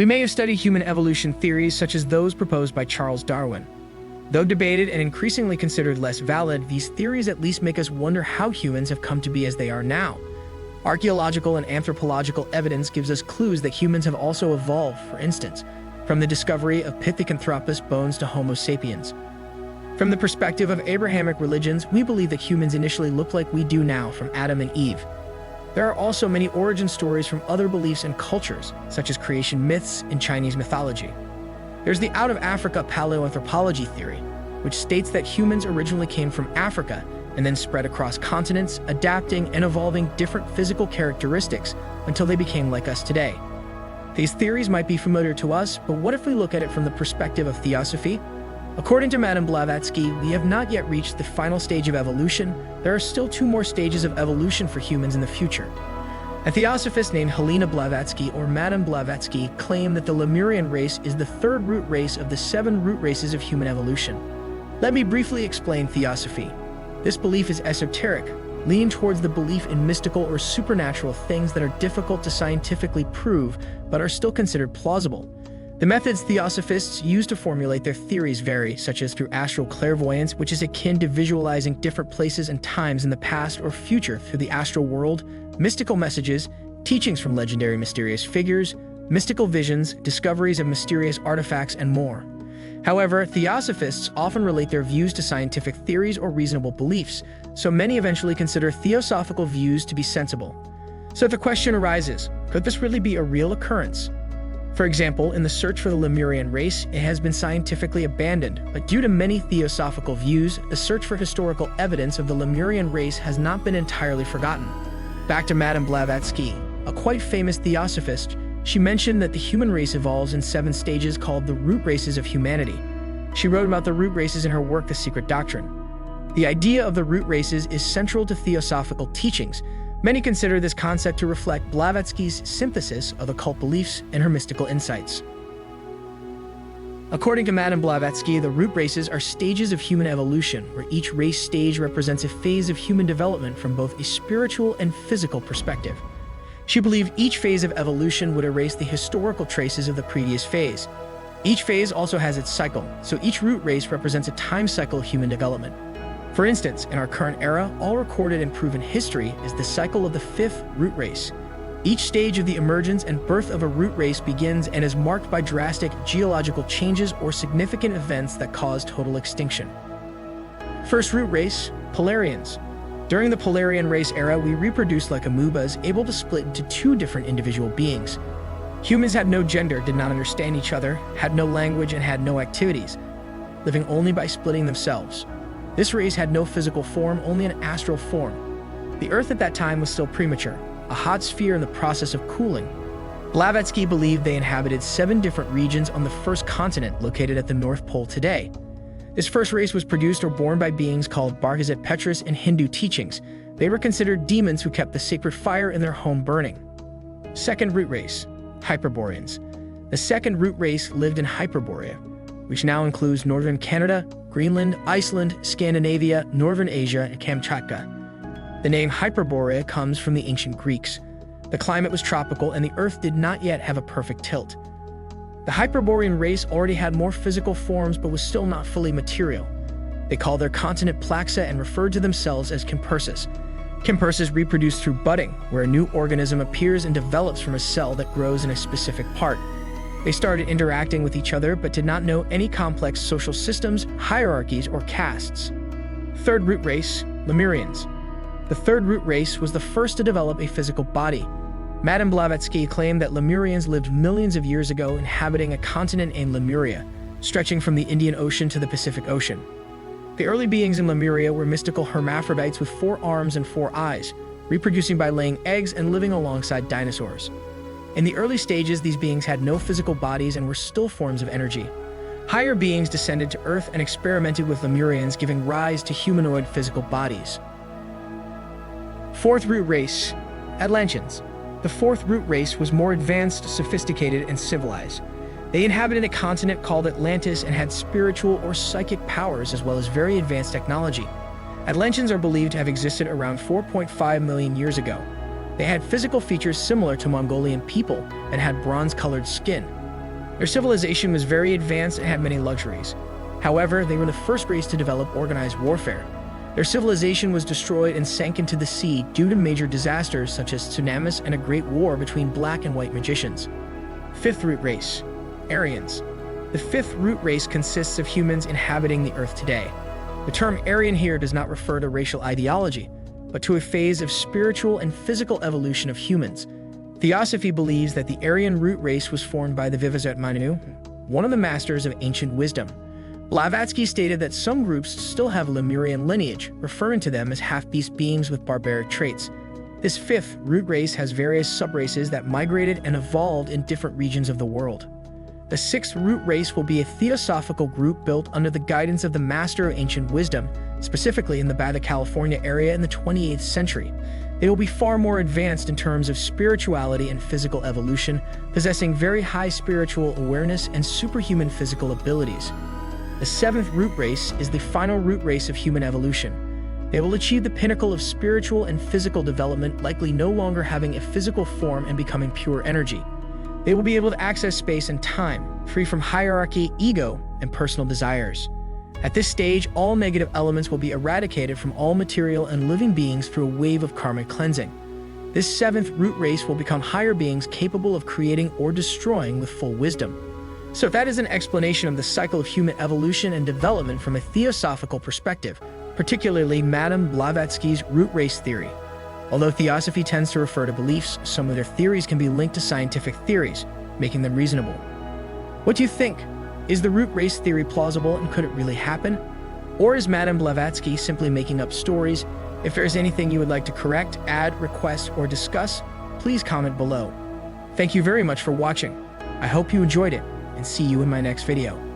We may have studied human evolution theories such as those proposed by Charles Darwin. Though debated and increasingly considered less valid, these theories at least make us wonder how humans have come to be as they are now. Archaeological and anthropological evidence gives us clues that humans have also evolved, for instance, from the discovery of Pithecanthropus bones to Homo sapiens. From the perspective of Abrahamic religions, we believe that humans initially looked like we do now from Adam and Eve. There are also many origin stories from other beliefs and cultures, such as creation myths in Chinese mythology. There's the out-of-Africa paleoanthropology theory, which states that humans originally came from Africa and then spread across continents, adapting and evolving different physical characteristics until they became like us today. These theories might be familiar to us, but what if we look at it from the perspective of Theosophy? According to Madam Blavatsky, we have not yet reached the final stage of evolution. There are still 2 more stages of evolution for humans in the future. A theosophist named Helena Blavatsky, or Madam Blavatsky, claimed that the Lemurian race is the 3rd root race of the 7 root races of human evolution. Let me briefly explain Theosophy. This belief is esoteric, leaning towards the belief in mystical or supernatural things that are difficult to scientifically prove but are still considered plausible. The methods theosophists use to formulate their theories vary, such as through astral clairvoyance, which is akin to visualizing different places and times in the past or future through the astral world, mystical messages, teachings from legendary mysterious figures, mystical visions, discoveries of mysterious artifacts, and more. However, theosophists often relate their views to scientific theories or reasonable beliefs, so many eventually consider theosophical views to be sensible. So the question arises, could this really be a real occurrence? For example, in the search for the Lemurian race, it has been scientifically abandoned, but due to many theosophical views, the search for historical evidence of the Lemurian race has not been entirely forgotten. Back to Madame Blavatsky, a quite famous theosophist, she mentioned that the human race evolves in 7 stages called the root races of humanity. She wrote about the root races in her work, The Secret Doctrine. The idea of the root races is central to theosophical teachings. Many consider this concept to reflect Blavatsky's synthesis of occult beliefs and her mystical insights. According to Madame Blavatsky, the root races are stages of human evolution, where each race stage represents a phase of human development from both a spiritual and physical perspective. She believed each phase of evolution would erase the historical traces of the previous phase. Each phase also has its cycle, so each root race represents a time cycle of human development. For instance, in our current era, all recorded and proven history is the cycle of the 5th root race. Each stage of the emergence and birth of a root race begins and is marked by drastic geological changes or significant events that cause total extinction. First root race, Polarians. During the Polarian race era, we reproduced like amoebas, able to split into 2 different individual beings. Humans had no gender, did not understand each other, had no language, and had no activities, living only by splitting themselves. This race had no physical form, only an astral form. The Earth at that time was still premature, a hot sphere in the process of cooling. Blavatsky believed they inhabited 7 different regions on the first continent located at the North Pole today. This first race was produced or born by beings called Barkazet Petrus in Hindu teachings. They were considered demons who kept the sacred fire in their home burning. Second root race, Hyperboreans. The second root race lived in Hyperborea, which now includes northern Canada, Greenland, Iceland, Scandinavia, northern Asia, and Kamchatka. The name Hyperborea comes from the ancient Greeks. The climate was tropical and the Earth did not yet have a perfect tilt. The Hyperborean race already had more physical forms but was still not fully material. They called their continent Plaxa and referred to themselves as Kimperses. Kimperses reproduce through budding, where a new organism appears and develops from a cell that grows in a specific part. They started interacting with each other but did not know any complex social systems, hierarchies, or castes. Third root race, Lemurians. The third root race was the first to develop a physical body. Madame Blavatsky claimed that Lemurians lived millions of years ago, inhabiting a continent named Lemuria, stretching from the Indian Ocean to the Pacific Ocean. The early beings in Lemuria were mystical hermaphrodites with 4 arms and 4 eyes, reproducing by laying eggs and living alongside dinosaurs. In the early stages, these beings had no physical bodies and were still forms of energy. Higher beings descended to Earth and experimented with Lemurians, giving rise to humanoid physical bodies. Fourth root race, Atlanteans. The 4th root race was more advanced, sophisticated, and civilized. They inhabited a continent called Atlantis and had spiritual or psychic powers as well as very advanced technology. Atlanteans are believed to have existed around 4.5 million years ago. They had physical features similar to Mongolian people and had bronze-colored skin. Their civilization was very advanced and had many luxuries. However, they were the first race to develop organized warfare. Their civilization was destroyed and sank into the sea due to major disasters such as tsunamis and a great war between black and white magicians. Fifth root race, Aryans. The fifth root race consists of humans inhabiting the Earth today. The term Aryan here does not refer to racial ideology, but to a phase of spiritual and physical evolution of humans. Theosophy believes that the Aryan root race was formed by the Vivazot Manu, one of the masters of ancient wisdom. Blavatsky stated that some groups still have Lemurian lineage, referring to them as half-beast beings with barbaric traits. This fifth root race has various subraces that migrated and evolved in different regions of the world. The sixth root race will be a theosophical group built under the guidance of the master of ancient wisdom, specifically in the Baja California area in the 28th century. They will be far more advanced in terms of spirituality and physical evolution, possessing very high spiritual awareness and superhuman physical abilities. The seventh root race is the final root race of human evolution. They will achieve the pinnacle of spiritual and physical development, likely no longer having a physical form and becoming pure energy. They will be able to access space and time, free from hierarchy, ego, and personal desires. At this stage, all negative elements will be eradicated from all material and living beings through a wave of karmic cleansing. This seventh root race will become higher beings capable of creating or destroying with full wisdom. So that is an explanation of the cycle of human evolution and development from a theosophical perspective, particularly Madam Blavatsky's root race theory. Although Theosophy tends to refer to beliefs, some of their theories can be linked to scientific theories, making them reasonable. What do you think? Is the root race theory plausible and could it really happen? Or is Madam Blavatsky simply making up stories? If there is anything you would like to correct, add, request, or discuss, please comment below. Thank you very much for watching. I hope you enjoyed it, and see you in my next video.